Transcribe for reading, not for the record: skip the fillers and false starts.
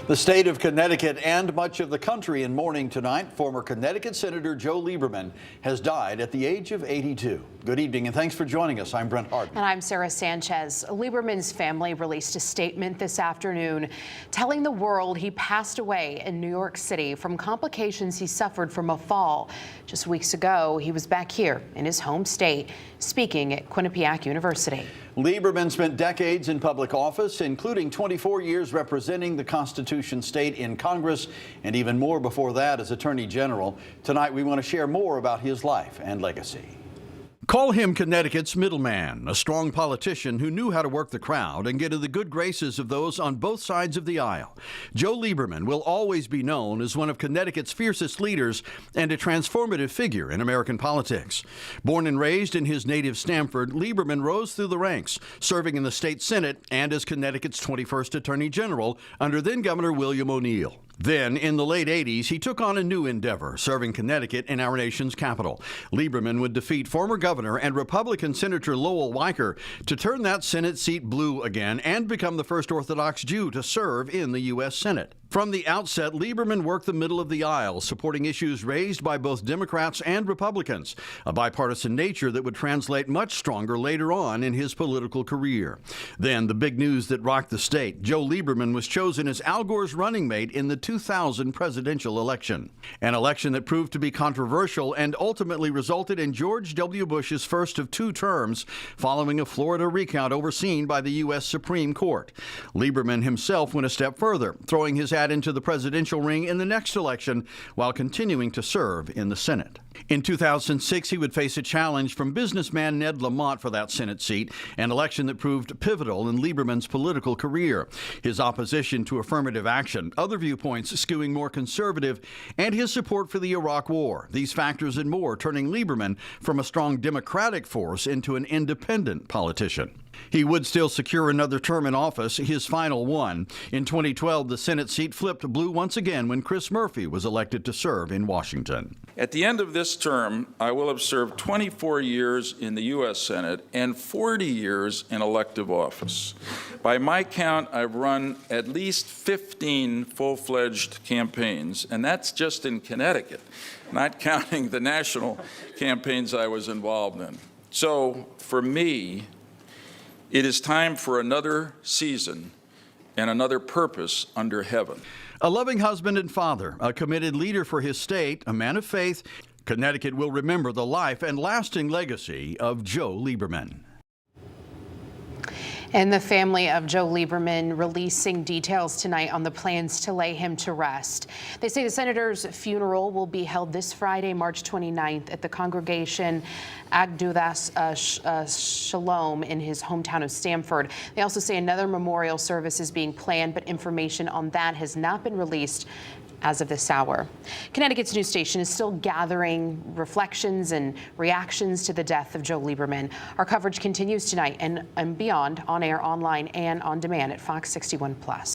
The state of Connecticut and much of the country in mourning tonight. Former Connecticut Senator Joe Lieberman has died at the age of 82. Good evening and thanks for joining us. I'm Brent Hardman. And I'm Sarah Sanchez. Lieberman's family released a statement this afternoon telling the world he passed away in New York City from complications he suffered from a fall. Just weeks ago, he was back here in his home state speaking at Quinnipiac University. Lieberman spent decades in public office, including 24 years representing the Constitution State in Congress and even more before that as Attorney General. Tonight, we want to share more about his life and legacy. Call him Connecticut's middleman, a strong politician who knew how to work the crowd and get in the good graces of those on both sides of the aisle. Joe Lieberman will always be known as one of Connecticut's fiercest leaders and a transformative figure in American politics. Born and raised in his native Stamford, Lieberman rose through the ranks, serving in the state Senate and as Connecticut's 21st Attorney General under then-Governor William O'Neill. Then, in the late 80s, he took on a new endeavor, serving Connecticut in our nation's capital. Lieberman would defeat former Governor and Republican Senator Lowell Weicker to turn that Senate seat blue again and become the first Orthodox Jew to serve in the U.S. Senate. From the outset, Lieberman worked the middle of the aisle, supporting issues raised by both Democrats and Republicans, a bipartisan nature that would translate much stronger later on in his political career. Then, the big news that rocked the state: Joe Lieberman was chosen as Al Gore's running mate in the 2000 presidential election, an election that proved to be controversial and ultimately resulted in George W. Bush's first of two terms following a Florida recount overseen by the U.S. Supreme Court. Lieberman himself went a step further, throwing his hat into the presidential ring in the next election while continuing to serve in the Senate. In 2006, he would face a challenge from businessman Ned Lamont for that Senate seat, an election that proved pivotal in Lieberman's political career. His opposition to affirmative action, other viewpoints skewing more conservative, and his support for the Iraq War. These factors and more turning Lieberman from a strong Democratic force into an independent politician. He would still secure another term in office, his final one. In 2012, the Senate seat flipped blue once again when Chris Murphy was elected to serve in Washington. At the end of this term, I will have served 24 years in the U.S. Senate and 40 years in elective office. By my count, I've run at least 15 full-fledged campaigns, and that's just in Connecticut, not counting the national campaigns I was involved in. So, for me, it is time for another season and another purpose under heaven. A loving husband and father, a committed leader for his state, a man of faith, Connecticut will remember the life and lasting legacy of Joe Lieberman. And the family of Joe Lieberman releasing details tonight on the plans to lay him to rest. They say the senator's funeral will be held this Friday, March 29th at the congregation Agdudas Shalom in his hometown of Stamford. They also say another memorial service is being planned, but information on that has not been released as of this hour. Connecticut's news station is still gathering reflections and reactions to the death of Joe Lieberman. Our coverage continues tonight and beyond, on air, online, and on demand at Fox 61+.